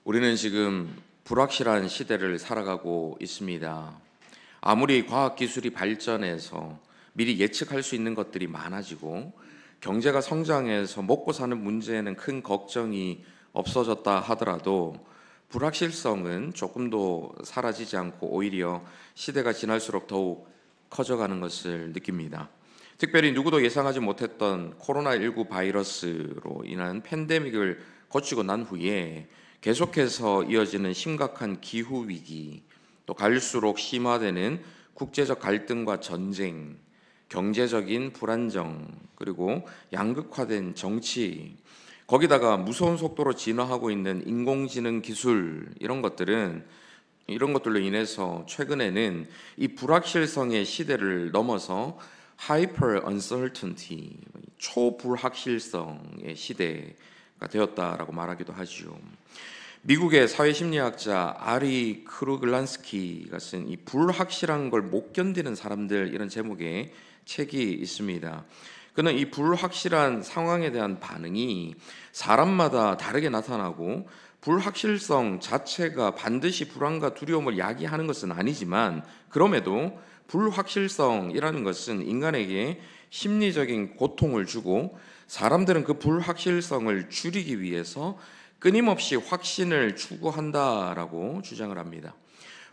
우리는 지금 불확실한 시대를 살아가고 있습니다. 아무리 과학기술이 발전해서 미리 예측할 수 있는 것들이 많아지고 경제가 성장해서 먹고 사는 문제에는 큰 걱정이 없어졌다 하더라도 불확실성은 조금도 사라지지 않고 오히려 시대가 지날수록 더욱 커져가는 것을 느낍니다. 특별히 누구도 예상하지 못했던 코로나19 바이러스로 인한 팬데믹을 거치고 난 후에 계속해서 이어지는 심각한 기후 위기, 또 갈수록 심화되는 국제적 갈등과 전쟁, 경제적인 불안정, 그리고 양극화된 정치, 거기다가 무서운 속도로 진화하고 있는 인공지능 기술, 이런 것들로 인해서 최근에는 이 불확실성의 시대를 넘어서 hyper uncertainty, 초불확실성의 시대가 되었다라고 말하기도 하죠. 미국의 사회심리학자 아리 크루글란스키가 쓴 이 불확실한 걸 못 견디는 사람들, 이런 제목의 책이 있습니다. 그는 이 불확실한 상황에 대한 반응이 사람마다 다르게 나타나고 불확실성 자체가 반드시 불안과 두려움을 야기하는 것은 아니지만, 그럼에도 불확실성이라는 것은 인간에게 심리적인 고통을 주고 사람들은 그 불확실성을 줄이기 위해서 끊임없이 확신을 추구한다라고 주장을 합니다.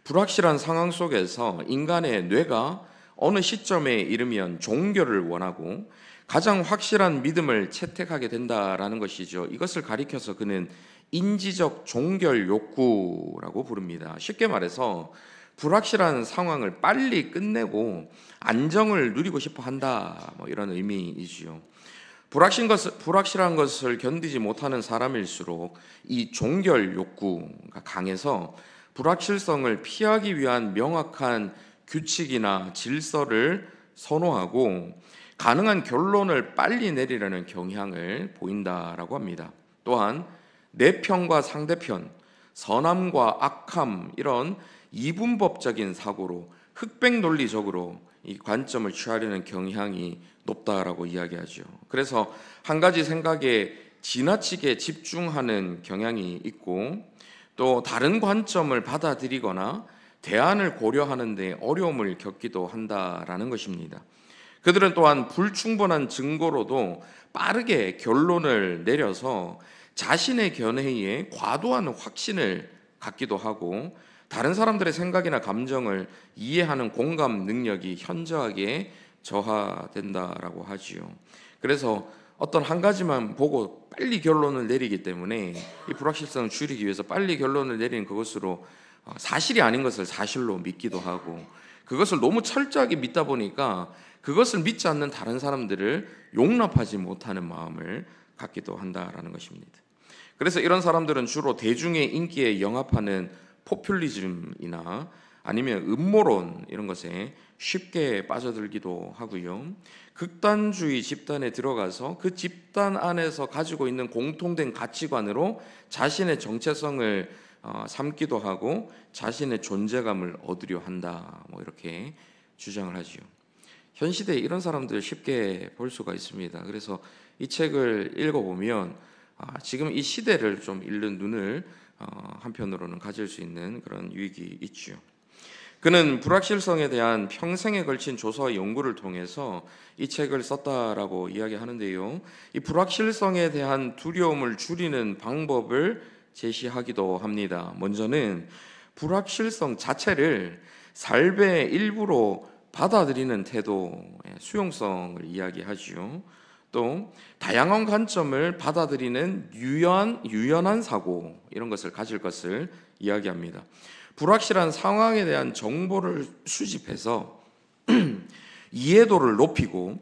불확실한 상황 속에서 인간의 뇌가 어느 시점에 이르면 종교를 원하고 가장 확실한 믿음을 채택하게 된다라는 것이죠. 이것을 가리켜서 그는 인지적 종결 욕구라고 부릅니다. 쉽게 말해서 불확실한 상황을 빨리 끝내고 안정을 누리고 싶어 한다, 이런 의미이지요. 불확실한 것을 견디지 못하는 사람일수록 이 종결 욕구가 강해서 불확실성을 피하기 위한 명확한 규칙이나 질서를 선호하고 가능한 결론을 빨리 내리려는 경향을 보인다라고 합니다. 또한 내 편과 상대편, 선함과 악함, 이런 이분법적인 사고로 흑백 논리적으로 이 관점을 취하려는 경향이 높다라고 이야기하죠. 그래서 한 가지 생각에 지나치게 집중하는 경향이 있고, 또 다른 관점을 받아들이거나 대안을 고려하는 데 어려움을 겪기도 한다라는 것입니다. 그들은 또한 불충분한 증거로도 빠르게 결론을 내려서 자신의 견해에 과도한 확신을 갖기도 하고, 다른 사람들의 생각이나 감정을 이해하는 공감 능력이 현저하게 저하된다라고 하지요. 그래서 어떤 한 가지만 보고 빨리 결론을 내리기 때문에 이 불확실성을 줄이기 위해서 빨리 결론을 내리는 그것으로 사실이 아닌 것을 사실로 믿기도 하고, 그것을 너무 철저하게 믿다 보니까 그것을 믿지 않는 다른 사람들을 용납하지 못하는 마음을 갖기도 한다라는 것입니다. 그래서 이런 사람들은 주로 대중의 인기에 영합하는 포퓰리즘이나 아니면 음모론, 이런 것에 쉽게 빠져들기도 하고요. 극단주의 집단에 들어가서 그 집단 안에서 가지고 있는 공통된 가치관으로 자신의 정체성을 삼기도 하고 자신의 존재감을 얻으려 한다, 이렇게 주장을 하지요. 현 시대에 이런 사람들을 쉽게 볼 수가 있습니다. 그래서 이 책을 읽어보면 지금 이 시대를 좀 읽는 눈을 한편으로는 가질 수 있는 그런 유익이 있죠. 그는 불확실성에 대한 평생에 걸친 조사와 연구를 통해서 이 책을 썼다라고 이야기하는데요. 이 불확실성에 대한 두려움을 줄이는 방법을 제시하기도 합니다. 먼저는 불확실성 자체를 삶의 일부로 받아들이는 태도의 수용성을 이야기하지요. 또 다양한 관점을 받아들이는 유연한 사고, 이런 것을 가질 것을 이야기합니다. 불확실한 상황에 대한 정보를 수집해서 이해도를 높이고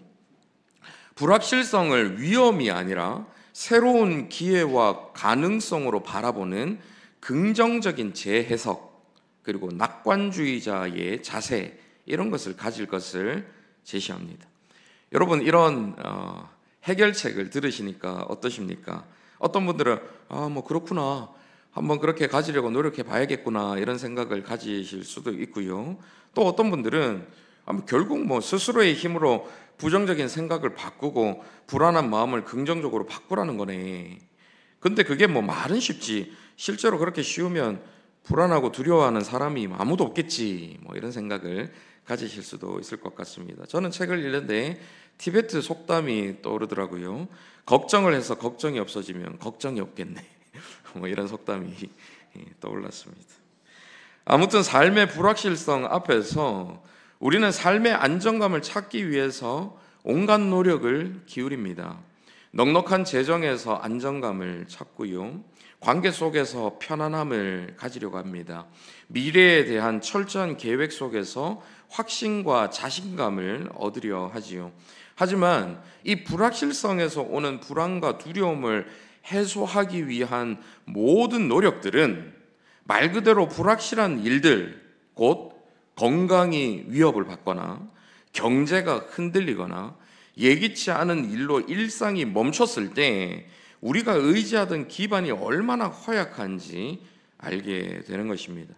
불확실성을 위험이 아니라 새로운 기회와 가능성으로 바라보는 긍정적인 재해석, 그리고 낙관주의자의 자세, 이런 것을 가질 것을 제시합니다. 여러분, 이런 해결책을 들으시니까 어떠십니까? 어떤 분들은 그렇구나, 한번 그렇게 가지려고 노력해 봐야겠구나, 이런 생각을 가지실 수도 있고요. 또 어떤 분들은 결국 스스로의 힘으로 부정적인 생각을 바꾸고 불안한 마음을 긍정적으로 바꾸라는 거네, 근데 그게 뭐 말은 쉽지 실제로 그렇게 쉬우면 불안하고 두려워하는 사람이 아무도 없겠지, 뭐 이런 생각을 가지실 수도 있을 것 같습니다. 저는 책을 읽는데 티베트 속담이 떠오르더라고요. 걱정을 해서 걱정이 없어지면 걱정이 없겠네. 뭐 이런 속담이 떠올랐습니다. 아무튼 삶의 불확실성 앞에서 우리는 삶의 안정감을 찾기 위해서 온갖 노력을 기울입니다. 넉넉한 재정에서 안정감을 찾고요. 관계 속에서 편안함을 가지려고 합니다. 미래에 대한 철저한 계획 속에서 확신과 자신감을 얻으려 하지요. 하지만 이 불확실성에서 오는 불안과 두려움을 해소하기 위한 모든 노력들은 말 그대로 불확실한 일들, 곧 건강이 위협을 받거나 경제가 흔들리거나 예기치 않은 일로 일상이 멈췄을 때 우리가 의지하던 기반이 얼마나 허약한지 알게 되는 것입니다.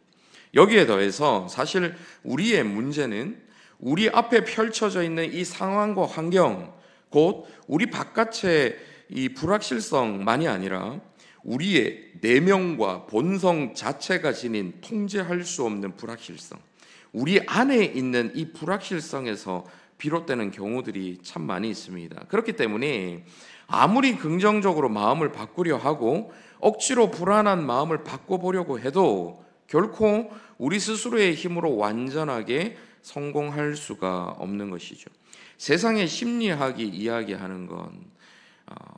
여기에 더해서 사실 우리의 문제는 우리 앞에 펼쳐져 있는 이 상황과 환경, 곧 우리 바깥의 이 불확실성만이 아니라 우리의 내면과 본성 자체가 지닌 통제할 수 없는 불확실성, 우리 안에 있는 이 불확실성에서 비롯되는 경우들이 참 많이 있습니다. 그렇기 때문에 아무리 긍정적으로 마음을 바꾸려 하고 억지로 불안한 마음을 바꿔보려고 해도 결코 우리 스스로의 힘으로 완전하게 성공할 수가 없는 것이죠. 세상의 심리학이 이야기하는 건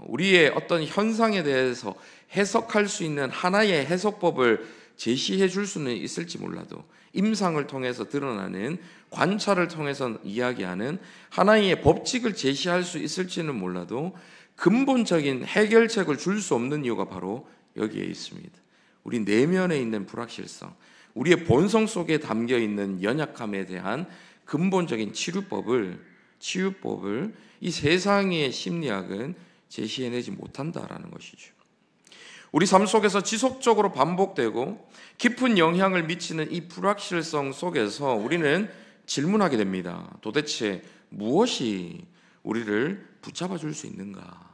우리의 어떤 현상에 대해서 해석할 수 있는 하나의 해석법을 제시해 줄 수는 있을지 몰라도 임상을 통해서 드러나는 관찰을 통해서 이야기하는 하나의 법칙을 제시할 수 있을지는 몰라도 근본적인 해결책을 줄 수 없는 이유가 바로 여기에 있습니다. 우리 내면에 있는 불확실성, 우리의 본성 속에 담겨 있는 연약함에 대한 근본적인 치유법을 이 세상의 심리학은 제시해내지 못한다라는 것이죠. 우리 삶 속에서 지속적으로 반복되고 깊은 영향을 미치는 이 불확실성 속에서 우리는 질문하게 됩니다. 도대체 무엇이 우리를 붙잡아 줄 수 있는가?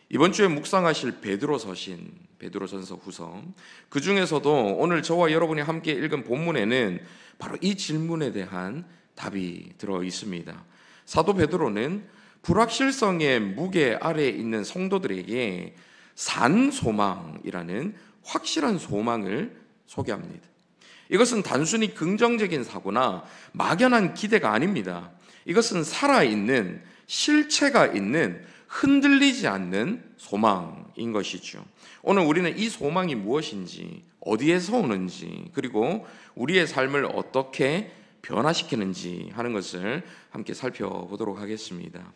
이번 주에 묵상하실 베드로전서 후서, 그 중에서도 오늘 저와 여러분이 함께 읽은 본문에는 바로 이 질문에 대한 답이 들어 있습니다. 사도 베드로는 불확실성의 무게 아래에 있는 성도들에게 산소망이라는 확실한 소망을 소개합니다. 이것은 단순히 긍정적인 사고나 막연한 기대가 아닙니다. 이것은 살아있는, 실체가 있는, 흔들리지 않는 소망인 것이죠. 오늘 우리는 이 소망이 무엇인지, 어디에서 오는지, 그리고 우리의 삶을 어떻게 변화시키는지 하는 것을 함께 살펴보도록 하겠습니다.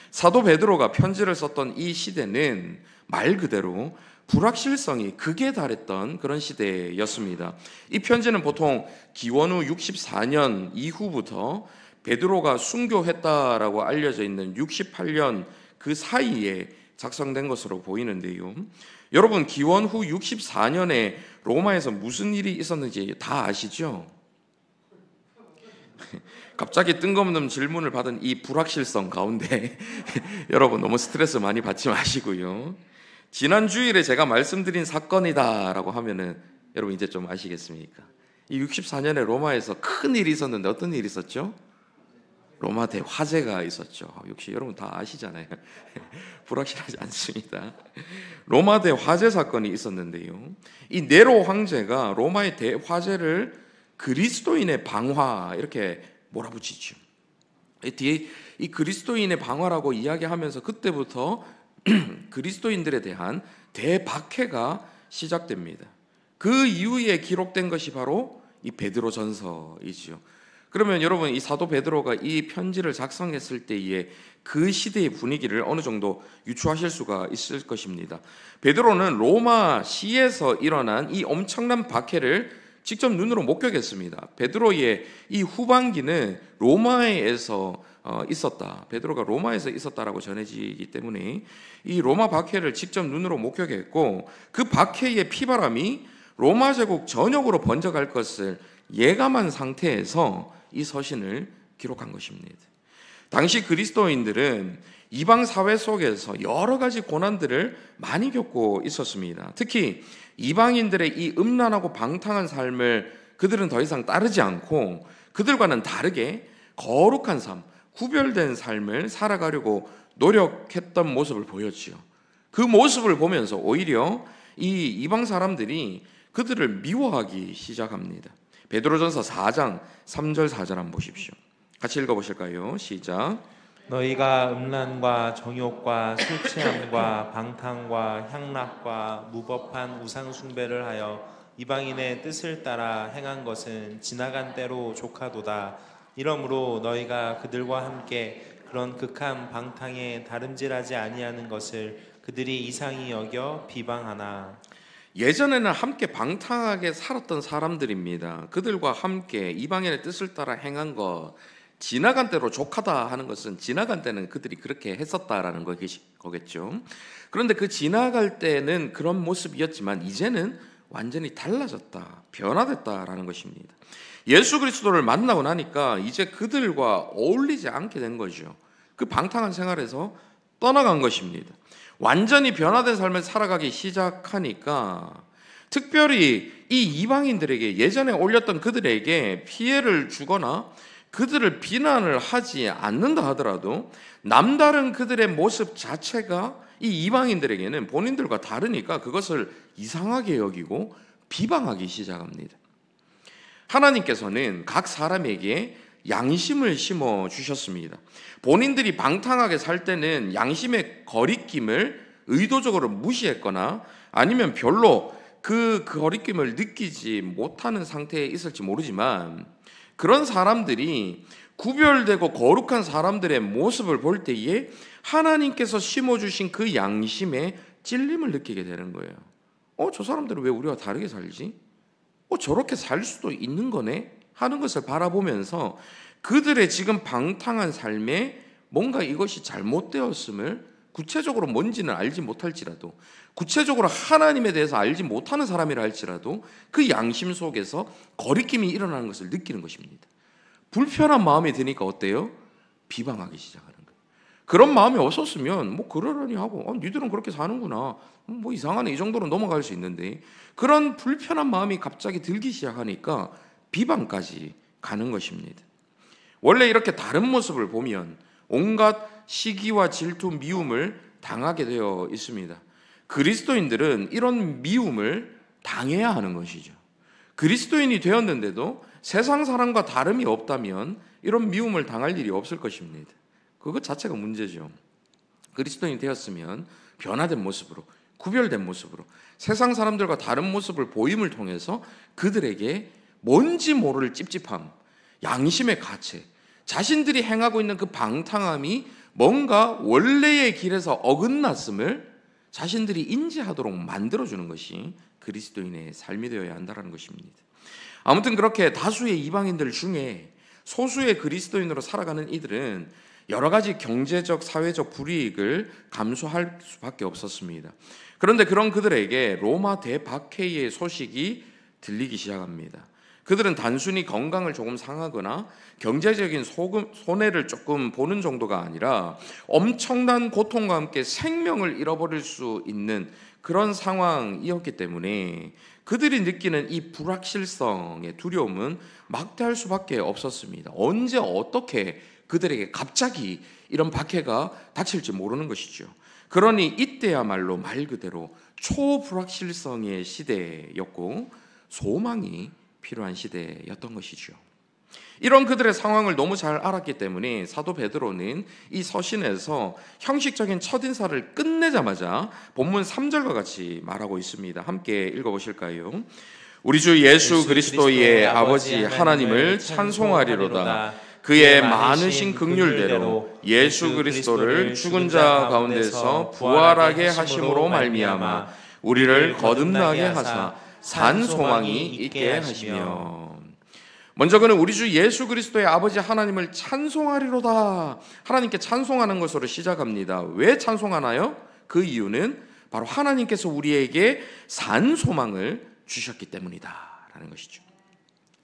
사도 베드로가 편지를 썼던 이 시대는 말 그대로 불확실성이 극에 달했던 그런 시대였습니다. 이 편지는 보통 기원후 64년 이후부터 베드로가 순교했다라고 알려져 있는 68년 그 사이에 작성된 것으로 보이는데요. 여러분, 기원 후 64년에 로마에서 무슨 일이 있었는지 다 아시죠? 갑자기 뜬금없는 질문을 받은 이 불확실성 가운데 여러분 너무 스트레스 많이 받지 마시고요. 지난 주일에 제가 말씀드린 사건이다라고 하면은 여러분 이제 좀 아시겠습니까? 이 64년에 로마에서 큰 일이 있었는데 어떤 일이 있었죠? 로마 대화재가 있었죠. 역시 여러분 다 아시잖아요. 불확실하지 않습니다. 로마 대화재 사건이 있었는데요. 이 네로 황제가 로마의 대화재를 그리스도인의 방화 이렇게 몰아붙이죠. 뒤에 이 그리스도인의 방화라고 이야기하면서 그때부터 그리스도인들에 대한 대박해가 시작됩니다. 그 이후에 기록된 것이 바로 이 베드로전서이지요. 그러면 여러분 이 사도 베드로가 이 편지를 작성했을 때의 그 시대의 분위기를 어느 정도 유추하실 수가 있을 것입니다. 베드로는 로마 시에서 일어난 이 엄청난 박해를 직접 눈으로 목격했습니다. 베드로의 이 후반기는 로마에서 있었다. 베드로가 로마에서 있었다라고 전해지기 때문에 이 로마 박해를 직접 눈으로 목격했고 그 박해의 피바람이 로마 제국 전역으로 번져갈 것을 예감한 상태에서 이 서신을 기록한 것입니다. 당시 그리스도인들은 이방 사회 속에서 여러 가지 고난들을 많이 겪고 있었습니다. 특히 이방인들의 이 음란하고 방탕한 삶을 그들은 더 이상 따르지 않고 그들과는 다르게 거룩한 삶, 구별된 삶을 살아가려고 노력했던 모습을 보였지요. 그 모습을 보면서 오히려 이 이방 사람들이 그들을 미워하기 시작합니다. 베드로전서 4장 3절 4절 한번 보십시오. 같이 읽어보실까요? 시작. 너희가 음란과 정욕과 술 취함과 방탕과 향락과 무법한 우상 숭배를 하여 이방인의 뜻을 따라 행한 것은 지나간 때로 족하도다. 이러므로 너희가 그들과 함께 그런 극한 방탕에 다름질하지 아니하는 것을 그들이 이상히 여겨 비방하나. 예전에는 함께 방탕하게 살았던 사람들입니다. 그들과 함께 이방인의 뜻을 따라 행한 것, 지나간 때로 족하다 하는 것은 지나간 때는 그들이 그렇게 했었다라는 거겠죠. 그런데 그 지나갈 때는 그런 모습이었지만 이제는 완전히 달라졌다, 변화됐다라는 것입니다. 예수 그리스도를 만나고 나니까 이제 그들과 어울리지 않게 된 거죠. 그 방탕한 생활에서 떠나간 것입니다. 완전히 변화된 삶을 살아가기 시작하니까 특별히 이 이방인들에게 예전에 올렸던 그들에게 피해를 주거나 그들을 비난을 하지 않는다 하더라도 남다른 그들의 모습 자체가 이 이방인들에게는 본인들과 다르니까 그것을 이상하게 여기고 비방하기 시작합니다. 하나님께서는 각 사람에게 양심을 심어 주셨습니다. 본인들이 방탕하게 살 때는 양심의 거리낌을 의도적으로 무시했거나 아니면 별로 그 거리낌을 느끼지 못하는 상태에 있을지 모르지만 그런 사람들이 구별되고 거룩한 사람들의 모습을 볼 때에 하나님께서 심어주신 그 양심에 찔림을 느끼게 되는 거예요. 저 사람들은 왜 우리와 다르게 살지? 저렇게 살 수도 있는 거네? 하는 것을 바라보면서 그들의 지금 방탕한 삶에 뭔가 이것이 잘못되었음을 구체적으로 뭔지는 알지 못할지라도 구체적으로 하나님에 대해서 알지 못하는 사람이라 할지라도 그 양심 속에서 거리낌이 일어나는 것을 느끼는 것입니다. 불편한 마음이 드니까 어때요? 비방하기 시작하는 거예요. 그런 마음이 없었으면 뭐 그러려니 하고 니들은 그렇게 사는구나 뭐 이상하네 이 정도로 넘어갈 수 있는데 그런 불편한 마음이 갑자기 들기 시작하니까 비방까지 가는 것입니다. 원래 이렇게 다른 모습을 보면 온갖 시기와 질투, 미움을 당하게 되어 있습니다. 그리스도인들은 이런 미움을 당해야 하는 것이죠. 그리스도인이 되었는데도 세상 사람과 다름이 없다면 이런 미움을 당할 일이 없을 것입니다. 그것 자체가 문제죠. 그리스도인이 되었으면 변화된 모습으로, 구별된 모습으로 세상 사람들과 다른 모습을 보임을 통해서 그들에게 뭔지 모를 찝찝함, 양심의 가책, 자신들이 행하고 있는 그 방탕함이 뭔가 원래의 길에서 어긋났음을 자신들이 인지하도록 만들어주는 것이 그리스도인의 삶이 되어야 한다는 것입니다. 아무튼 그렇게 다수의 이방인들 중에 소수의 그리스도인으로 살아가는 이들은 여러 가지 경제적, 사회적 불이익을 감수할 수밖에 없었습니다. 그런데 그런 그들에게 로마 대박해의 소식이 들리기 시작합니다. 그들은 단순히 건강을 조금 상하거나 경제적인 손해를 조금 보는 정도가 아니라 엄청난 고통과 함께 생명을 잃어버릴 수 있는 그런 상황이었기 때문에 그들이 느끼는 이 불확실성의 두려움은 막대할 수밖에 없었습니다. 언제 어떻게 그들에게 갑자기 이런 박해가 닥칠지 모르는 것이죠. 그러니 이때야말로 말 그대로 초불확실성의 시대였고 소망이 필요한 시대였던 것이죠. 이런 그들의 상황을 너무 잘 알았기 때문에 사도 베드로는 이 서신에서 형식적인 첫인사를 끝내자마자 본문 3절과 같이 말하고 있습니다. 함께 읽어보실까요? 우리 주 예수 그리스도의 아버지 하나님을 찬송하리로다. 그의 많으신 긍휼대로 예수 그리스도를 죽은 자 가운데서 부활하게 하심으로 말미암아 우리를 거듭나게 하사 산 소망이 있게 하시며. 먼저 그는 우리 주 예수 그리스도의 아버지 하나님을 찬송하리로다. 하나님께 찬송하는 것으로 시작합니다. 왜 찬송하나요? 그 이유는 바로 하나님께서 우리에게 산 소망을 주셨기 때문이다 라는 것이죠.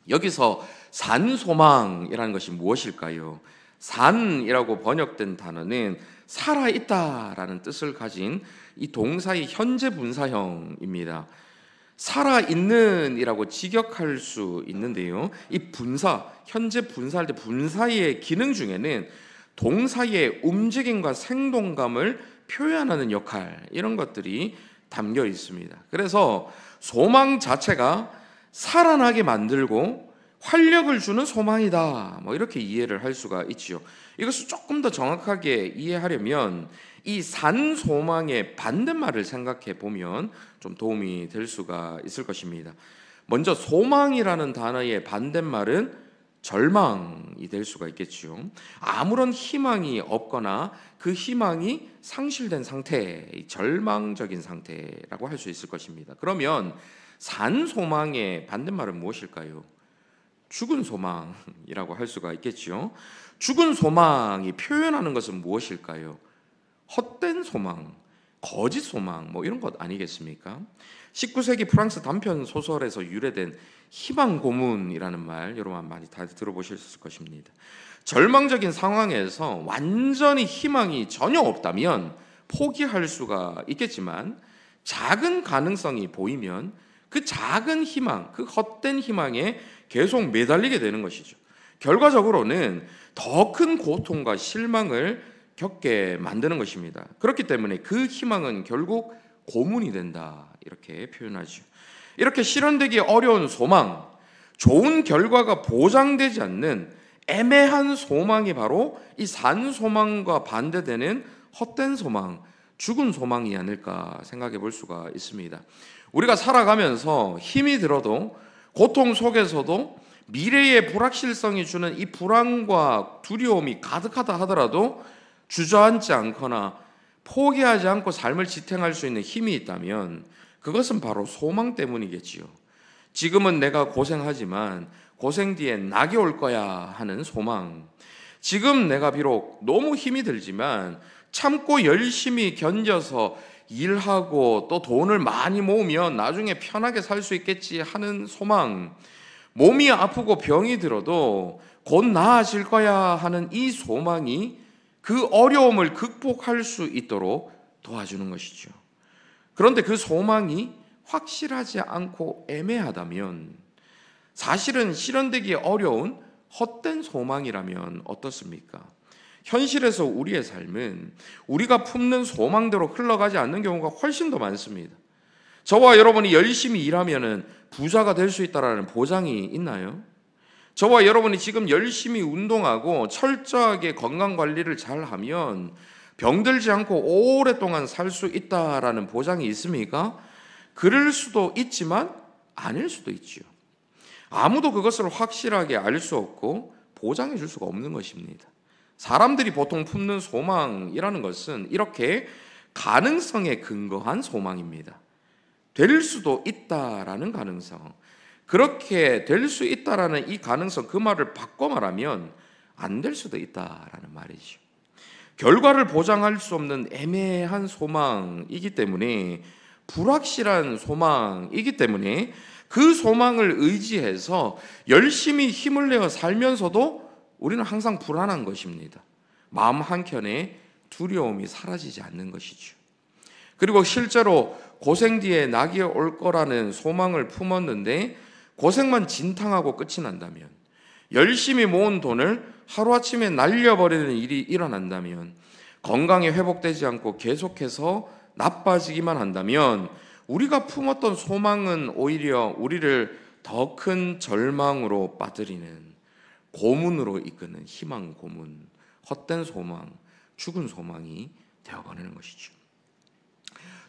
여기서 산 소망이라는 것이 무엇일까요? 산이라고 번역된 단어는 살아있다라는 뜻을 가진 이 동사의 현재 분사형입니다. 살아있는이라고 직역할 수 있는데요, 이 분사, 현재 분사할 때 분사의 기능 중에는 동사의 움직임과 생동감을 표현하는 역할, 이런 것들이 담겨 있습니다. 그래서 소망 자체가 살아나게 만들고 활력을 주는 소망이다, 이렇게 이해를 할 수가 있지요. 이것을 조금 더 정확하게 이해하려면 이 산소망의 반대말을 생각해 보면 좀 도움이 될 수가 있을 것입니다. 먼저 소망이라는 단어의 반대말은 절망이 될 수가 있겠죠. 아무런 희망이 없거나 그 희망이 상실된 상태, 절망적인 상태라고 할 수 있을 것입니다. 그러면 산소망의 반대말은 무엇일까요? 죽은 소망이라고 할 수가 있겠죠. 죽은 소망이 표현하는 것은 무엇일까요? 헛된 소망, 거짓 소망, 이런 것 아니겠습니까? 19세기 프랑스 단편 소설에서 유래된 희망 고문이라는 말, 여러분 많이 다 들어보셨을 것입니다. 절망적인 상황에서 완전히 희망이 전혀 없다면 포기할 수가 있겠지만, 작은 가능성이 보이면 그 작은 희망, 그 헛된 희망에 계속 매달리게 되는 것이죠. 결과적으로는 더 큰 고통과 실망을 겪게 만드는 것입니다. 그렇기 때문에 그 희망은 결국 고문이 된다, 이렇게 표현하죠. 이렇게 실현되기 어려운 소망, 좋은 결과가 보장되지 않는 애매한 소망이 바로 이 산소망과 반대되는 헛된 소망, 죽은 소망이 아닐까 생각해 볼 수가 있습니다. 우리가 살아가면서 힘이 들어도, 고통 속에서도 미래의 불확실성이 주는 이 불안과 두려움이 가득하다 하더라도 주저앉지 않거나 포기하지 않고 삶을 지탱할 수 있는 힘이 있다면 그것은 바로 소망 때문이겠지요. 지금은 내가 고생하지만 고생 뒤엔 낙이 올 거야 하는 소망, 지금 내가 비록 너무 힘이 들지만 참고 열심히 견뎌서 일하고 또 돈을 많이 모으면 나중에 편하게 살 수 있겠지 하는 소망, 몸이 아프고 병이 들어도 곧 나아질 거야 하는 이 소망이 그 어려움을 극복할 수 있도록 도와주는 것이죠. 그런데 그 소망이 확실하지 않고 애매하다면, 사실은 실현되기 어려운 헛된 소망이라면 어떻습니까? 현실에서 우리의 삶은 우리가 품는 소망대로 흘러가지 않는 경우가 훨씬 더 많습니다. 저와 여러분이 열심히 일하면 부자가 될 수 있다는 보장이 있나요? 저와 여러분이 지금 열심히 운동하고 철저하게 건강관리를 잘하면 병들지 않고 오랫동안 살 수 있다라는 보장이 있습니까? 그럴 수도 있지만 아닐 수도 있지요. 아무도 그것을 확실하게 알 수 없고 보장해 줄 수가 없는 것입니다. 사람들이 보통 품는 소망이라는 것은 이렇게 가능성에 근거한 소망입니다. 될 수도 있다라는 가능성, 그렇게 될 수 있다라는 이 가능성, 그 말을 바꿔 말하면 안 될 수도 있다라는 말이죠. 결과를 보장할 수 없는 애매한 소망이기 때문에, 불확실한 소망이기 때문에 그 소망을 의지해서 열심히 힘을 내어 살면서도 우리는 항상 불안한 것입니다. 마음 한켠에 두려움이 사라지지 않는 것이죠. 그리고 실제로 고생 뒤에 낙이 올 거라는 소망을 품었는데 고생만 진탕하고 끝이 난다면, 열심히 모은 돈을 하루아침에 날려버리는 일이 일어난다면, 건강이 회복되지 않고 계속해서 나빠지기만 한다면 우리가 품었던 소망은 오히려 우리를 더 큰 절망으로 빠뜨리는, 고문으로 이끄는 희망 고문, 헛된 소망, 죽은 소망이 되어버리는 것이죠.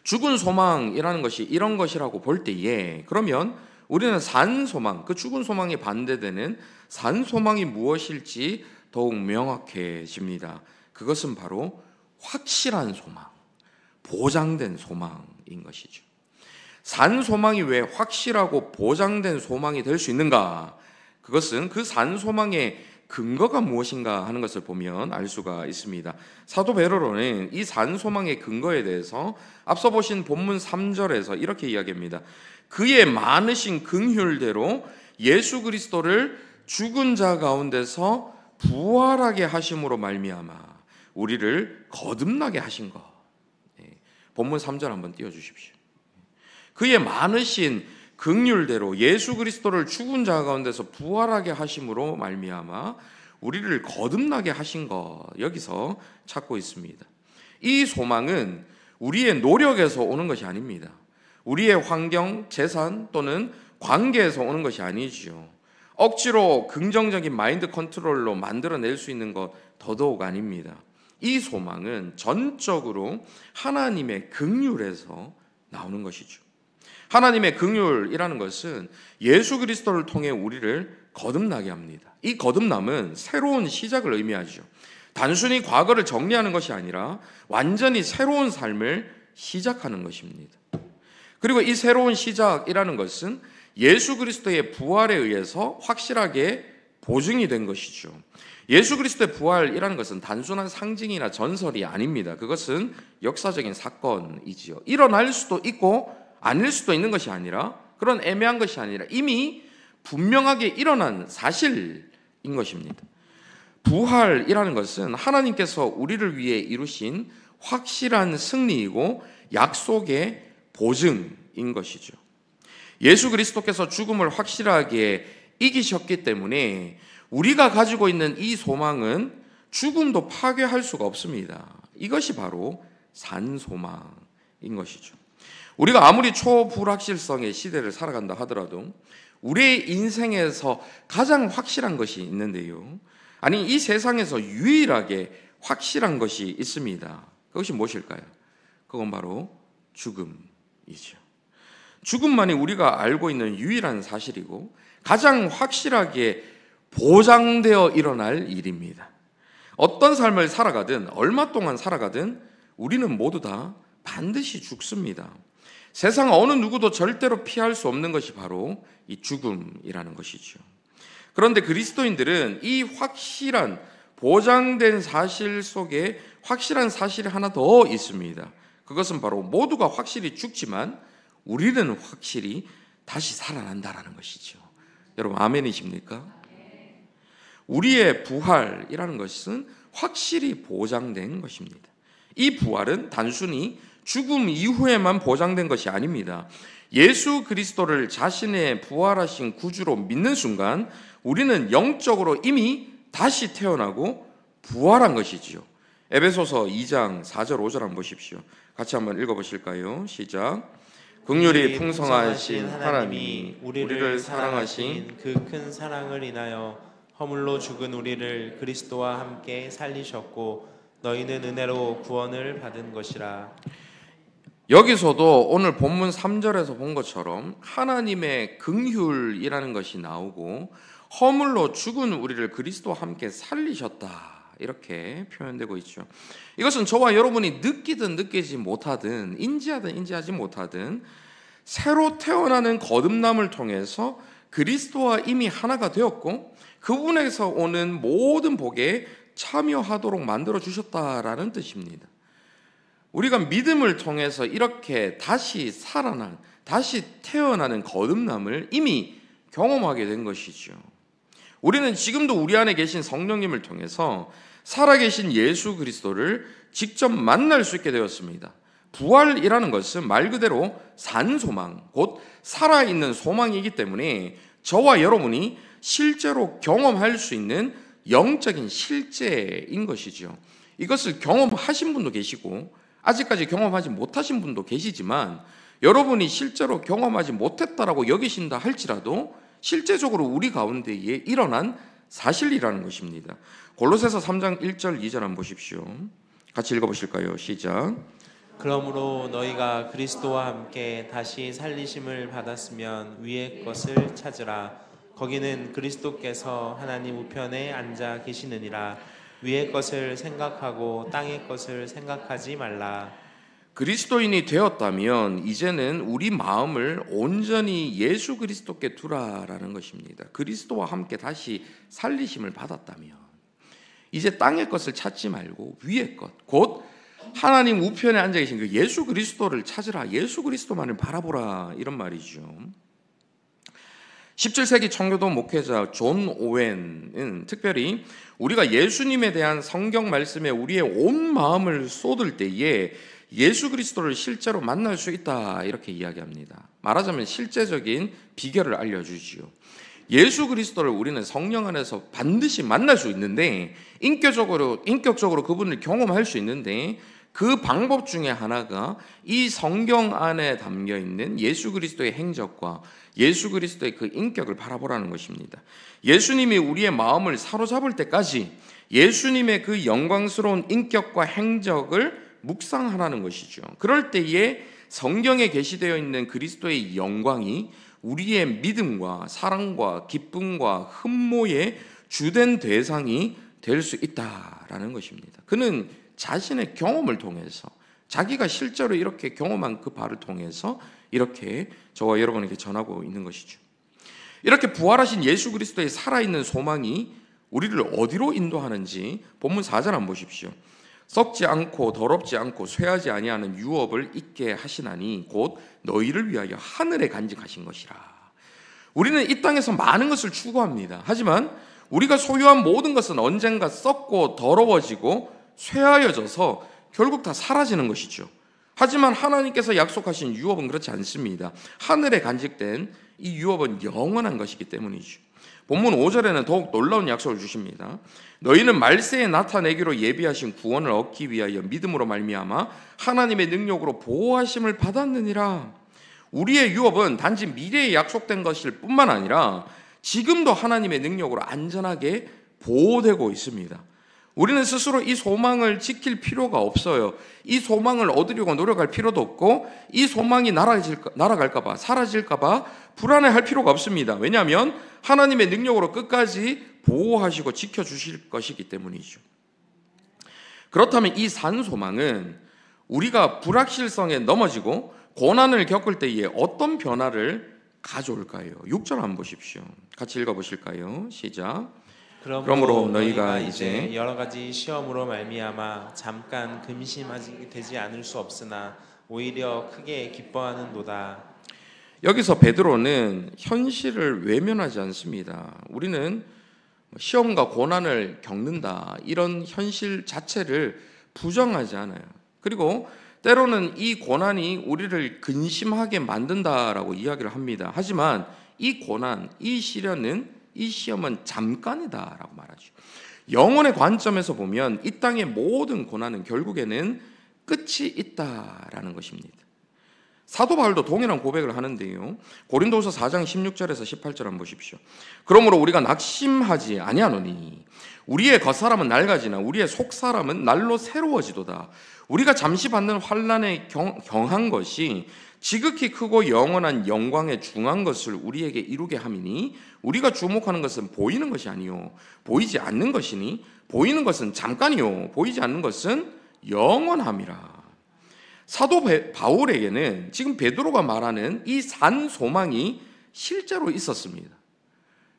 죽은 소망이라는 것이 이런 것이라고 볼 때에, 그러면 우리는 산소망, 그 죽은 소망에 반대되는 산소망이 무엇일지 더욱 명확해집니다. 그것은 바로 확실한 소망, 보장된 소망인 것이죠. 산소망이 왜 확실하고 보장된 소망이 될 수 있는가? 그것은 그 산소망의 근거가 무엇인가 하는 것을 보면 알 수가 있습니다. 사도 베드로는 이 산소망의 근거에 대해서 앞서 보신 본문 3절에서 이렇게 이야기합니다. 그의 많으신 긍휼대로 예수 그리스도를 죽은 자 가운데서 부활하게 하심으로 말미암아 우리를 거듭나게 하신 것. 본문 3절 한번 띄워주십시오. 그의 많으신 긍휼대로 예수 그리스도를 죽은 자 가운데서 부활하게 하심으로 말미암아 우리를 거듭나게 하신 것, 여기서 찾고 있습니다. 이 소망은 우리의 노력에서 오는 것이 아닙니다. 우리의 환경, 재산 또는 관계에서 오는 것이 아니지요. 억지로 긍정적인 마인드 컨트롤로 만들어낼 수 있는 것 더더욱 아닙니다. 이 소망은 전적으로 하나님의 긍휼에서 나오는 것이죠. 하나님의 긍휼이라는 것은 예수 그리스도를 통해 우리를 거듭나게 합니다. 이 거듭남은 새로운 시작을 의미하죠. 단순히 과거를 정리하는 것이 아니라 완전히 새로운 삶을 시작하는 것입니다. 그리고 이 새로운 시작이라는 것은 예수 그리스도의 부활에 의해서 확실하게 보증이 된 것이죠. 예수 그리스도의 부활이라는 것은 단순한 상징이나 전설이 아닙니다. 그것은 역사적인 사건이지요. 일어날 수도 있고 아닐 수도 있는 것이 아니라, 그런 애매한 것이 아니라 이미 분명하게 일어난 사실인 것입니다. 부활이라는 것은 하나님께서 우리를 위해 이루신 확실한 승리이고 약속의 보증인 것이죠. 예수 그리스도께서 죽음을 확실하게 이기셨기 때문에 우리가 가지고 있는 이 소망은 죽음도 파괴할 수가 없습니다. 이것이 바로 산소망인 것이죠. 우리가 아무리 초불확실성의 시대를 살아간다 하더라도 우리의 인생에서 가장 확실한 것이 있는데요. 아니, 이 세상에서 유일하게 확실한 것이 있습니다. 그것이 무엇일까요? 그건 바로 죽음이죠. 죽음만이 우리가 알고 있는 유일한 사실이고 가장 확실하게 보장되어 일어날 일입니다. 어떤 삶을 살아가든 얼마 동안 살아가든 우리는 모두 다 반드시 죽습니다. 세상 어느 누구도 절대로 피할 수 없는 것이 바로 이 죽음이라는 것이죠. 그런데 그리스도인들은 이 확실한 보장된 사실 속에 확실한 사실이 하나 더 있습니다. 그것은 바로 모두가 확실히 죽지만 우리는 확실히 다시 살아난다라는 것이죠. 여러분 아멘이십니까? 우리의 부활이라는 것은 확실히 보장된 것입니다. 이 부활은 단순히 죽음 이후에만 보장된 것이 아닙니다. 예수 그리스도를 자신의 부활하신 구주로 믿는 순간 우리는 영적으로 이미 다시 태어나고 부활한 것이지요. 에베소서 2장 4절 5절 한번 보십시오. 같이 한번 읽어보실까요? 시작. 긍휼이 풍성하신 하나님이 우리를 사랑하신 그 큰 사랑을 인하여 허물로 죽은 우리를 그리스도와 함께 살리셨고 너희는 은혜로 구원을 받은 것이라. 여기서도 오늘 본문 3절에서 본 것처럼 하나님의 긍휼이라는 것이 나오고 허물로 죽은 우리를 그리스도와 함께 살리셨다, 이렇게 표현되고 있죠. 이것은 저와 여러분이 느끼든 느끼지 못하든 인지하든 인지하지 못하든 새로 태어나는 거듭남을 통해서 그리스도와 이미 하나가 되었고 그분에서 오는 모든 복에 참여하도록 만들어 주셨다라는 뜻입니다. 우리가 믿음을 통해서 이렇게 다시 살아난, 다시 태어나는 거듭남을 이미 경험하게 된 것이죠. 우리는 지금도 우리 안에 계신 성령님을 통해서 살아계신 예수 그리스도를 직접 만날 수 있게 되었습니다. 부활이라는 것은 말 그대로 산소망, 곧 살아있는 소망이기 때문에 저와 여러분이 실제로 경험할 수 있는 영적인 실제인 것이죠. 이것을 경험하신 분도 계시고 아직까지 경험하지 못하신 분도 계시지만 여러분이 실제로 경험하지 못했다라고 여기신다 할지라도 실제적으로 우리 가운데에 일어난 사실이라는 것입니다. 골로새서 3장 1절 2절 한번 보십시오. 같이 읽어보실까요? 시작. 그러므로 너희가 그리스도와 함께 다시 살리심을 받았으면 위의 것을 찾으라. 거기는 그리스도께서 하나님 우편에 앉아 계시느니라. 위의 것을 생각하고 땅의 것을 생각하지 말라. 그리스도인이 되었다면 이제는 우리 마음을 온전히 예수 그리스도께 두라라는 것입니다. 그리스도와 함께 다시 살리심을 받았다면 이제 땅의 것을 찾지 말고 위의 것, 곧 하나님 우편에 앉아 계신 그 예수 그리스도를 찾으라. 예수 그리스도만을 바라보라, 이런 말이죠. 17세기 청교도 목회자 존 오웬은 특별히 우리가 예수님에 대한 성경 말씀에 우리의 온 마음을 쏟을 때에 예수 그리스도를 실제로 만날 수 있다, 이렇게 이야기합니다. 말하자면 실제적인 비결을 알려주지요. 예수 그리스도를 우리는 성령 안에서 반드시 만날 수 있는데, 인격적으로 그분을 경험할 수 있는데, 그 방법 중에 하나가 이 성경 안에 담겨 있는 예수 그리스도의 행적과 예수 그리스도의 그 인격을 바라보라는 것입니다. 예수님이 우리의 마음을 사로잡을 때까지 예수님의 그 영광스러운 인격과 행적을 묵상하라는 것이죠. 그럴 때에 성경에 게시되어 있는 그리스도의 영광이 우리의 믿음과 사랑과 기쁨과 흠모의 주된 대상이 될 수 있다라는 것입니다. 그는 자신의 경험을 통해서, 자기가 실제로 이렇게 경험한 그 바를 통해서 이렇게 저와 여러분에게 전하고 있는 것이죠. 이렇게 부활하신 예수 그리스도의 살아있는 소망이 우리를 어디로 인도하는지 본문 4절 한번 보십시오. 썩지 않고 더럽지 않고 쇠하지 아니하는 유업을 있게 하시나니 곧 너희를 위하여 하늘에 간직하신 것이라. 우리는 이 땅에서 많은 것을 추구합니다. 하지만 우리가 소유한 모든 것은 언젠가 썩고 더러워지고 쇠하여져서 결국 다 사라지는 것이죠. 하지만 하나님께서 약속하신 유업은 그렇지 않습니다. 하늘에 간직된 이 유업은 영원한 것이기 때문이죠. 본문 5절에는 더욱 놀라운 약속을 주십니다. 너희는 말세에 나타내기로 예비하신 구원을 얻기 위하여 믿음으로 말미암아 하나님의 능력으로 보호하심을 받았느니라. 우리의 유업은 단지 미래에 약속된 것일 뿐만 아니라 지금도 하나님의 능력으로 안전하게 보호되고 있습니다. 우리는 스스로 이 소망을 지킬 필요가 없어요. 이 소망을 얻으려고 노력할 필요도 없고, 이 소망이 날아갈까봐, 사라질까봐 불안해할 필요가 없습니다. 왜냐하면 하나님의 능력으로 끝까지 보호하시고 지켜주실 것이기 때문이죠. 그렇다면 이 산 소망은 우리가 불확실성에 넘어지고 고난을 겪을 때에 어떤 변화를 가져올까요? 6절 한번 보십시오. 같이 읽어보실까요? 시작. 그러므로 너희가 이제 여러 가지 시험으로 말미암아 잠깐 근심하지 되지 않을 수 없으나 오히려 크게 기뻐하는도다. 여기서 베드로는 현실을 외면하지 않습니다. 우리는 시험과 고난을 겪는다, 이런 현실 자체를 부정하지 않아요. 그리고 때로는 이 고난이 우리를 근심하게 만든다라고 이야기를 합니다. 하지만 이 고난, 이 시련은, 이 시험은 잠깐이다라고 말하죠. 영혼의 관점에서 보면 이 땅의 모든 고난은 결국에는 끝이 있다라는 것입니다. 사도 바울도 동일한 고백을 하는데요. 고린도후서 4장 16절에서 18절 한번 보십시오. 그러므로 우리가 낙심하지 아니하노니 우리의 겉사람은 낡아지나 우리의 속사람은 날로 새로워지도다. 우리가 잠시 받는 환난에 경한 것이 지극히 크고 영원한 영광에 중한 것을 우리에게 이루게 함이니 우리가 주목하는 것은 보이는 것이 아니요 보이지 않는 것이니 보이는 것은 잠깐이요 보이지 않는 것은 영원함이라. 사도 바울에게는 지금 베드로가 말하는 이 산 소망이 실제로 있었습니다.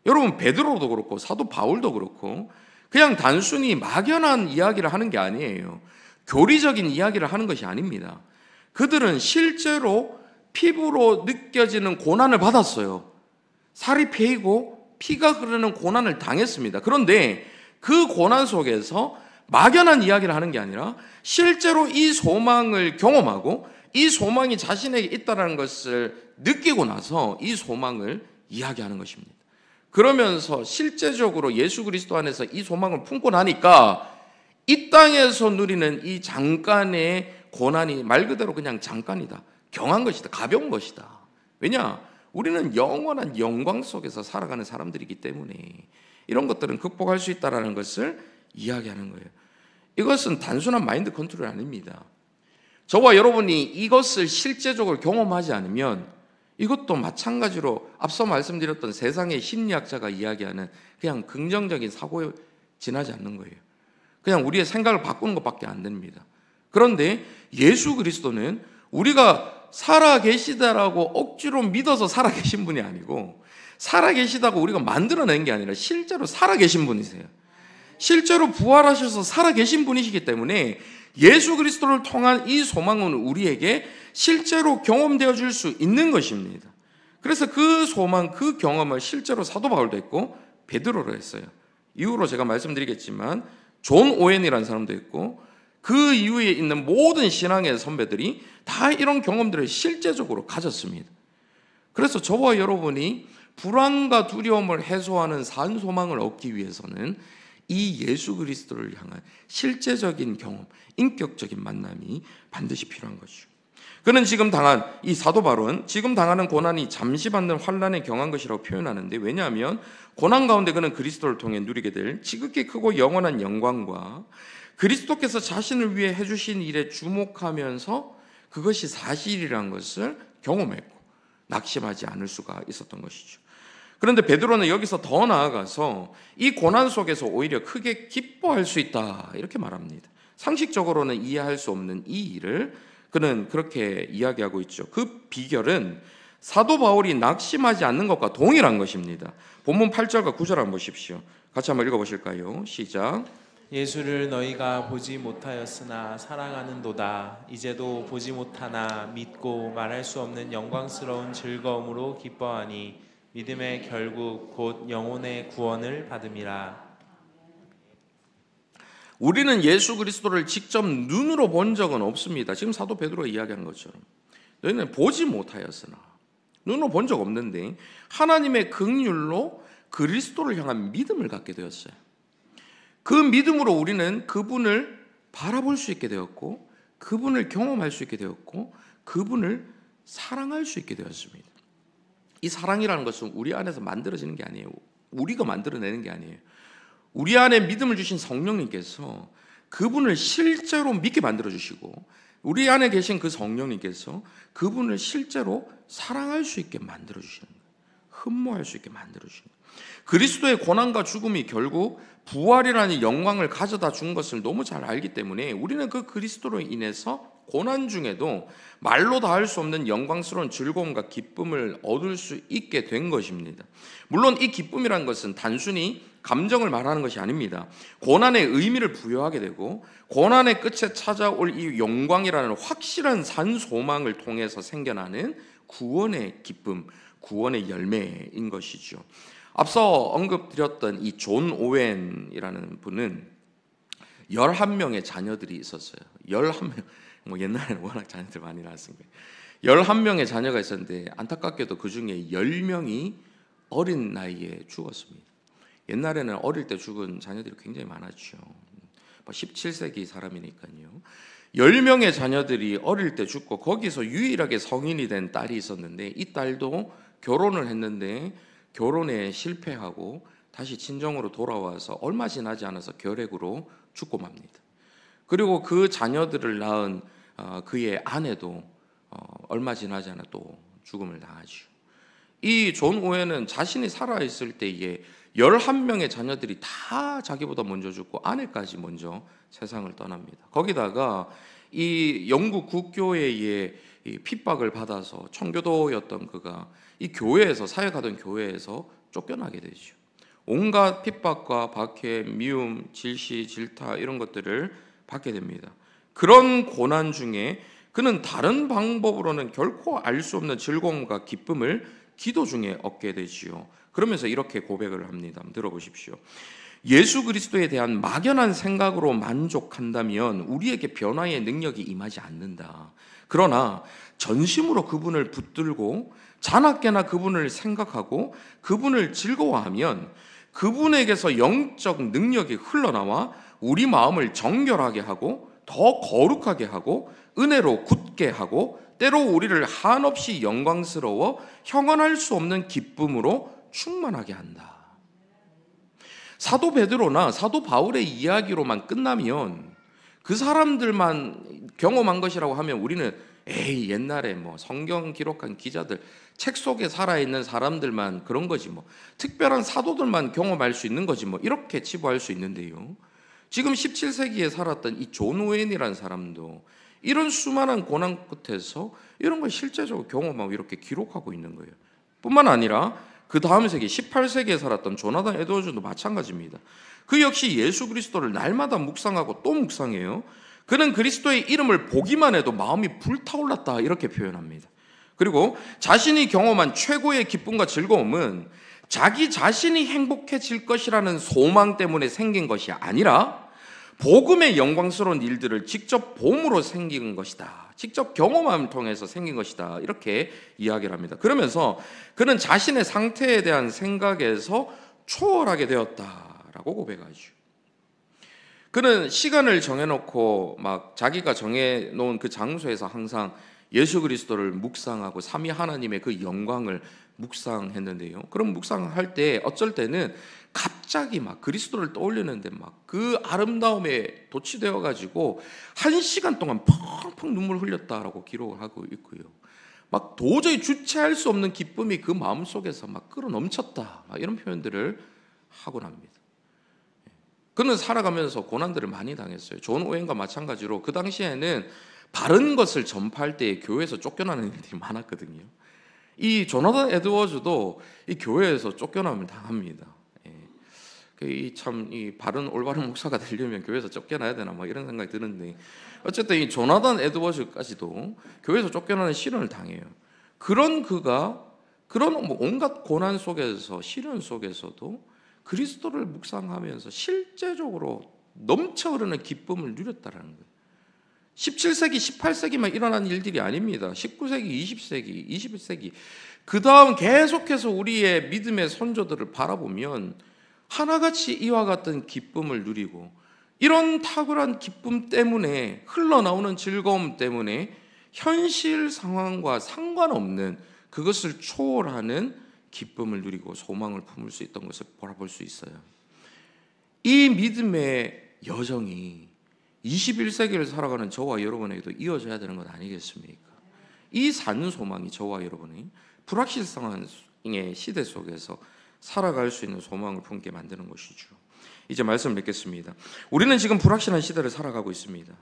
여러분, 베드로도 그렇고 사도 바울도 그렇고 그냥 단순히 막연한 이야기를 하는 게 아니에요. 교리적인 이야기를 하는 것이 아닙니다. 그들은 실제로 피부로 느껴지는 고난을 받았어요. 살이 패이고 피가 흐르는 고난을 당했습니다. 그런데 그 고난 속에서 막연한 이야기를 하는 게 아니라 실제로 이 소망을 경험하고 이 소망이 자신에게 있다는 것을 느끼고 나서 이 소망을 이야기하는 것입니다. 그러면서 실제적으로 예수 그리스도 안에서 이 소망을 품고 나니까 이 땅에서 누리는 이 잠깐의 고난이 말 그대로 그냥 잠깐이다, 경한 것이다, 가벼운 것이다. 왜냐? 우리는 영원한 영광 속에서 살아가는 사람들이기 때문에 이런 것들은 극복할 수 있다는 것을 이야기하는 거예요. 이것은 단순한 마인드 컨트롤이 아닙니다. 저와 여러분이 이것을 실제적으로 경험하지 않으면 이것도 마찬가지로 앞서 말씀드렸던 세상의 심리학자가 이야기하는 그냥 긍정적인 사고에 지나지 않는 거예요. 그냥 우리의 생각을 바꾸는 것밖에 안 됩니다. 그런데 예수 그리스도는 우리가 살아계시다라고 억지로 믿어서 살아계신 분이 아니고 살아계시다고 우리가 만들어낸 게 아니라 실제로 살아계신 분이세요. 실제로 부활하셔서 살아계신 분이시기 때문에 예수 그리스도를 통한 이 소망은 우리에게 실제로 경험되어 줄 수 있는 것입니다. 그래서 그 소망, 그 경험을 실제로 사도 바울도 했고 베드로로 했어요. 이후로 제가 말씀드리겠지만 존 오웬이라는 사람도 있고 그 이후에 있는 모든 신앙의 선배들이 다 이런 경험들을 실제적으로 가졌습니다. 그래서 저와 여러분이 불안과 두려움을 해소하는 산 소망을 얻기 위해서는 이 예수 그리스도를 향한 실제적인 경험, 인격적인 만남이 반드시 필요한 것이죠. 그는 지금 당한 이 사도 바울은 지금 당하는 고난이 잠시 받는 환난에 경한 것이라고 표현하는데, 왜냐하면 고난 가운데 그는 그리스도를 통해 누리게 될 지극히 크고 영원한 영광과 그리스도께서 자신을 위해 해주신 일에 주목하면서 그것이 사실이라는 것을 경험했고 낙심하지 않을 수가 있었던 것이죠. 그런데 베드로는 여기서 더 나아가서 이 고난 속에서 오히려 크게 기뻐할 수 있다 이렇게 말합니다. 상식적으로는 이해할 수 없는 이 일을 그는 그렇게 이야기하고 있죠. 그 비결은 사도 바울이 낙심하지 않는 것과 동일한 것입니다. 본문 8절과 9절 한번 보십시오. 같이 한번 읽어보실까요? 시작. 예수를 너희가 보지 못하였으나 사랑하는도다. 이제도 보지 못하나 믿고 말할 수 없는 영광스러운 즐거움으로 기뻐하니 믿음의 결국 곧 영혼의 구원을 받음이라. 우리는 예수 그리스도를 직접 눈으로 본 적은 없습니다. 지금 사도 베드로가 이야기한 것처럼 너희는 보지 못하였으나, 눈으로 본 적 없는데 하나님의 긍휼로 그리스도를 향한 믿음을 갖게 되었어요. 그 믿음으로 우리는 그분을 바라볼 수 있게 되었고 그분을 경험할 수 있게 되었고 그분을 사랑할 수 있게 되었습니다. 이 사랑이라는 것은 우리 안에서 만들어지는 게 아니에요. 우리가 만들어내는 게 아니에요. 우리 안에 믿음을 주신 성령님께서 그분을 실제로 믿게 만들어주시고 우리 안에 계신 그 성령님께서 그분을 실제로 사랑할 수 있게 만들어주시는 거예요. 흠모할 수 있게 만들어주시는 거예요. 그리스도의 고난과 죽음이 결국 부활이라는 영광을 가져다 준 것을 너무 잘 알기 때문에 우리는 그 그리스도로 인해서 고난 중에도 말로 다 할 수 없는 영광스러운 즐거움과 기쁨을 얻을 수 있게 된 것입니다. 물론 이 기쁨이라는 것은 단순히 감정을 말하는 것이 아닙니다. 고난의 의미를 부여하게 되고 고난의 끝에 찾아올 이 영광이라는 확실한 산 소망을 통해서 생겨나는 구원의 기쁨, 구원의 열매인 것이죠. 앞서 언급드렸던 이 존 오웬이라는 분은 11명의 자녀들이 있었어요. 11명. 옛날에는 워낙 자녀들 많이 낳았으니까 11명의 자녀가 있었는데 안타깝게도 그 중에 10명이 어린 나이에 죽었습니다. 옛날에는 어릴 때 죽은 자녀들이 굉장히 많았죠. 17세기 사람이니까요. 10명의 자녀들이 어릴 때 죽고 거기서 유일하게 성인이 된 딸이 있었는데 이 딸도 결혼을 했는데 결혼에 실패하고 다시 친정으로 돌아와서 얼마 지나지 않아서 결핵으로 죽고 맙니다. 그리고 그 자녀들을 낳은 그의 아내도 얼마 지나지 않아 또 죽음을 당하죠. 이 존 오웬은 자신이 살아있을 때에 11명의 자녀들이 다 자기보다 먼저 죽고 아내까지 먼저 세상을 떠납니다. 거기다가 이 영국 국교회의 핍박을 받아서 청교도였던 그가 이 교회에서 사역하던 교회에서 쫓겨나게 되죠. 온갖 핍박과 박해, 미움, 질시, 질타 이런 것들을 받게 됩니다. 그런 고난 중에 그는 다른 방법으로는 결코 알 수 없는 즐거움과 기쁨을 기도 중에 얻게 되지요. 그러면서 이렇게 고백을 합니다. 한번 들어보십시오. 예수 그리스도에 대한 막연한 생각으로 만족한다면 우리에게 변화의 능력이 임하지 않는다. 그러나 전심으로 그분을 붙들고 자나깨나 그분을 생각하고 그분을 즐거워하면 그분에게서 영적 능력이 흘러나와 우리 마음을 정결하게 하고 더 거룩하게 하고 은혜로 굳게 하고 때로 우리를 한없이 영광스러워 형언할 수 없는 기쁨으로 충만하게 한다. 사도 베드로나 사도 바울의 이야기로만 끝나면 그 사람들만 경험한 것이라고 하면 우리는 에이 옛날에 뭐 성경 기록한 기자들 책 속에 살아있는 사람들만 그런 거지 뭐 특별한 사도들만 경험할 수 있는 거지 뭐 이렇게 치부할 수 있는데요. 지금 17세기에 살았던 이 존 오웬이라는 사람도 이런 수많은 고난 끝에서 이런 걸 실제적으로 경험하고 이렇게 기록하고 있는 거예요. 뿐만 아니라 그 다음 세기 18세기에 살았던 조나단 에드워즈도 마찬가지입니다. 그 역시 예수 그리스도를 날마다 묵상하고 또 묵상해요. 그는 그리스도의 이름을 보기만 해도 마음이 불타올랐다 이렇게 표현합니다. 그리고 자신이 경험한 최고의 기쁨과 즐거움은 자기 자신이 행복해질 것이라는 소망 때문에 생긴 것이 아니라 복음의 영광스러운 일들을 직접 봄으로 생긴 것이다. 직접 경험함을 통해서 생긴 것이다. 이렇게 이야기를 합니다. 그러면서 그는 자신의 상태에 대한 생각에서 초월하게 되었다라고 고백하죠. 그는 시간을 정해놓고 막 자기가 정해놓은 그 장소에서 항상 예수 그리스도를 묵상하고 삼위 하나님의 그 영광을 묵상했는데요. 그럼 묵상할 때 어쩔 때는 갑자기 막 그리스도를 떠올리는데 막 그 아름다움에 도취되어 가지고 1시간 동안 펑펑 눈물 흘렸다라고 기록을 하고 있고요. 막 도저히 주체할 수 없는 기쁨이 그 마음 속에서 막 끌어 넘쳤다. 막 이런 표현들을 하곤 합니다. 그는 살아가면서 고난들을 많이 당했어요. 존 오웬과 마찬가지로 그 당시에는 바른 것을 전파할 때 교회에서 쫓겨나는 일들이 많았거든요. 이 조나단 에드워즈도 이 교회에서 쫓겨남을 당합니다. 이 바른 올바른 목사가 되려면 교회에서 쫓겨나야 되나 뭐 이런 생각이 드는데 어쨌든 이 조나단 에드워즈까지도 교회에서 쫓겨나는 시련을 당해요. 그런 그가 그런 온갖 고난 속에서 시련 속에서도 그리스도를 묵상하면서 실제적으로 넘쳐 흐르는 기쁨을 누렸다라는 거예요. 17세기, 18세기만 일어난 일들이 아닙니다. 19세기, 20세기, 21세기 그 다음 계속해서 우리의 믿음의 선조들을 바라보면 하나같이 이와 같은 기쁨을 누리고 이런 탁월한 기쁨 때문에 흘러나오는 즐거움 때문에 현실 상황과 상관없는 그것을 초월하는 기쁨을 누리고 소망을 품을 수 있던 것을 바라볼 수 있어요. 이 믿음의 여정이 21세기를 살아가는 저와 여러분에게도 이어져야 되는 것 아니겠습니까? 이 산소망이 저와 여러분이 불확실성의 시대 속에서 살아갈 수 있는 소망을 품게 만드는 것이죠. 이제 말씀을 맺겠습니다. 우리는 지금 불확실한 시대를 살아가고 있습니다.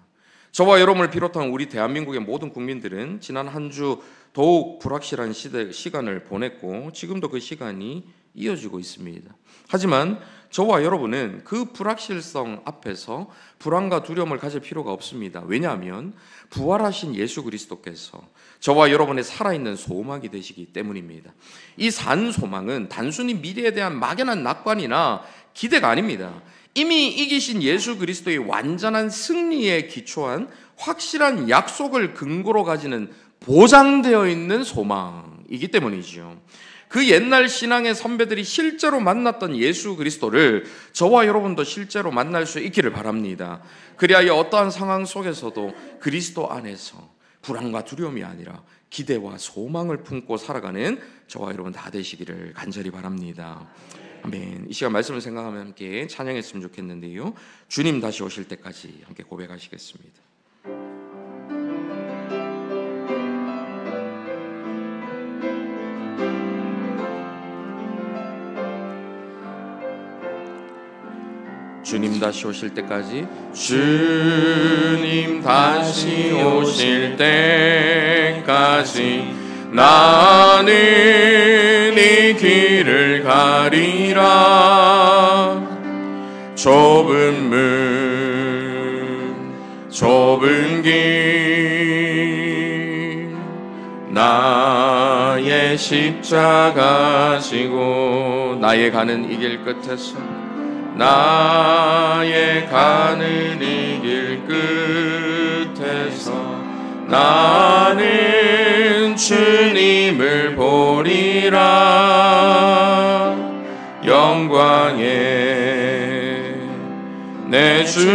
저와 여러분을 비롯한 우리 대한민국의 모든 국민들은 지난 한 주 더욱 불확실한 시간을 보냈고 지금도 그 시간이 이어지고 있습니다. 하지만 저와 여러분은 그 불확실성 앞에서 불안과 두려움을 가질 필요가 없습니다. 왜냐하면 부활하신 예수 그리스도께서 저와 여러분의 살아있는 소망이 되시기 때문입니다. 이 산 소망은 단순히 미래에 대한 막연한 낙관이나 기대가 아닙니다. 이미 이기신 예수 그리스도의 완전한 승리에 기초한 확실한 약속을 근거로 가지는 보장되어 있는 소망이기 때문이죠. 그 옛날 신앙의 선배들이 실제로 만났던 예수 그리스도를 저와 여러분도 실제로 만날 수 있기를 바랍니다. 그리하여 어떠한 상황 속에서도 그리스도 안에서 불안과 두려움이 아니라 기대와 소망을 품고 살아가는 저와 여러분 다 되시기를 간절히 바랍니다. 아멘. 이 시간 말씀을 생각하며 함께 찬양했으면 좋겠는데요. 주님 다시 오실 때까지 함께 고백하시겠습니다. 주님 다시 오실 때까지, 주님 다시 오실 때까지 나는 이 길을 가리라. 좁은 문 좁은 길 나의 십자가 지고 나의 가는 이 길 끝에서 나의 가는 이 길 끝에서 나는 주님을 보리라. 영광의 내 주님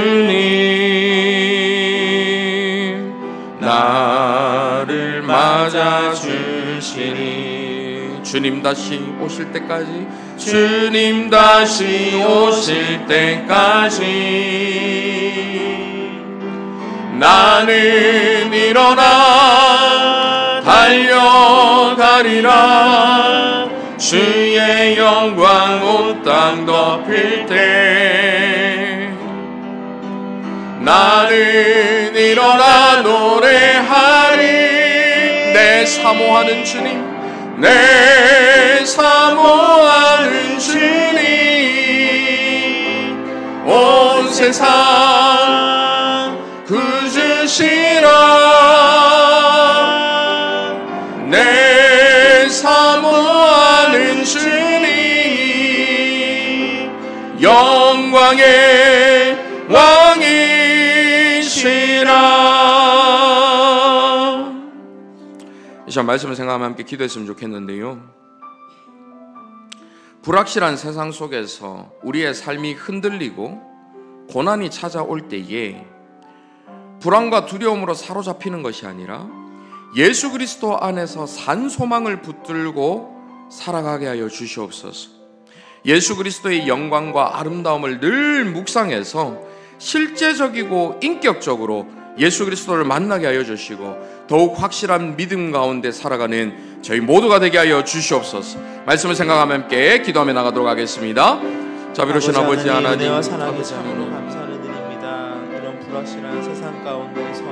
나를 맞아주시니. 주님 다시 오실 때까지, 주님 다시 오실 때까지 나는 일어나 달려가리라. 주의 영광 온 땅 덮일 때 나는 일어나 노래하리. 내 사모하는 주님, 내 사모하는 주님, 온 세상 구주시라. 내 영광의 왕이시라. 이 시간 말씀을 생각하면 함께 기도했으면 좋겠는데요, 불확실한 세상 속에서 우리의 삶이 흔들리고 고난이 찾아올 때에 불안과 두려움으로 사로잡히는 것이 아니라 예수 그리스도 안에서 산 소망을 붙들고 살아가게 하여 주시옵소서. 예수 그리스도의 영광과 아름다움을 늘 묵상해서 실제적이고 인격적으로 예수 그리스도를 만나게 하여 주시고 더욱 확실한 믿음 가운데 살아가는 저희 모두가 되게 하여 주시옵소서. 말씀을 생각하며 함께 기도하며 나가도록 하겠습니다. 자비로우신 아버지 하나님, 은혜와 사랑의 참으로 감사를 드립니다. 이런 불확실한 세상 가운데서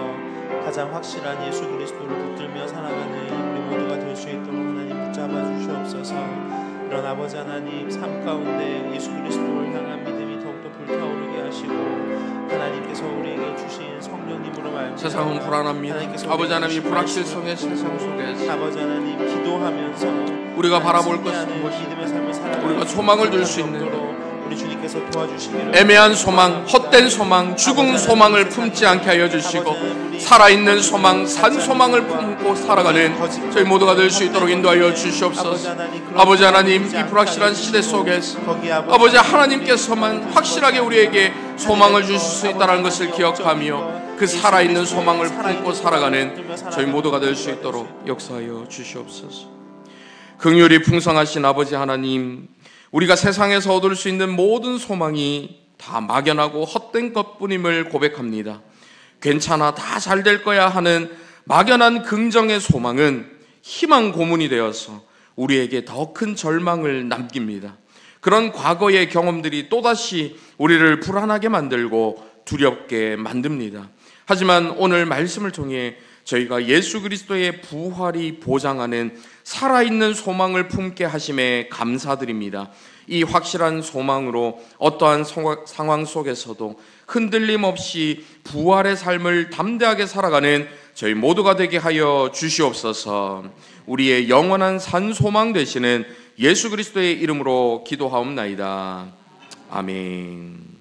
가장 확실한 예수 그리스도를 붙들며 살아가는 우리 모두가 될 수 있도록 하나님 붙잡아 주시옵소서. 이런 아버지 하나님 삶 가운데 예수 그리스도를 향한 믿음이 더욱더 불타오르게 하시고 하나님께서 우리에게 주신 성령님으로 말미암아 세상은 불안합니다. 아버지 하나님, 불확실 속의 세상 속에서 아버지 하나님 기도하면서 우리가 바라볼 것은 무엇이, 믿음의 삶을 살아가는 우리가 소망을 둘 수 있는 우리 주님께서 도와주시기를, 애매한 소망, 헛된 소망, 죽은 소망을 품지 않게 하여 주시고 살아있는 소망, 산 소망을 품고 살아가는 저희 모두가 될 수 있도록 인도하여 주시옵소서. 아버지 하나님, 이 불확실한 시대 속에서 아버지 하나님께서만 확실하게 우리에게 소망을 주실 수 있다는 것을 기억하며 그 살아있는 소망을 품고 살아가는 저희 모두가 될 수 있도록 역사하여 주시옵소서. 긍휼이 풍성하신 아버지 하나님, 우리가 세상에서 얻을 수 있는 모든 소망이 다 막연하고 헛된 것뿐임을 고백합니다. 괜찮아, 다 잘 될 거야 하는 막연한 긍정의 소망은 희망 고문이 되어서 우리에게 더 큰 절망을 남깁니다. 그런 과거의 경험들이 또다시 우리를 불안하게 만들고 두렵게 만듭니다. 하지만 오늘 말씀을 통해 저희가 예수 그리스도의 부활이 보장하는 살아있는 소망을 품게 하심에 감사드립니다. 이 확실한 소망으로 어떠한 상황 속에서도 흔들림 없이 부활의 삶을 담대하게 살아가는 저희 모두가 되게 하여 주시옵소서. 우리의 영원한 산 소망 되시는 예수 그리스도의 이름으로 기도하옵나이다. 아멘.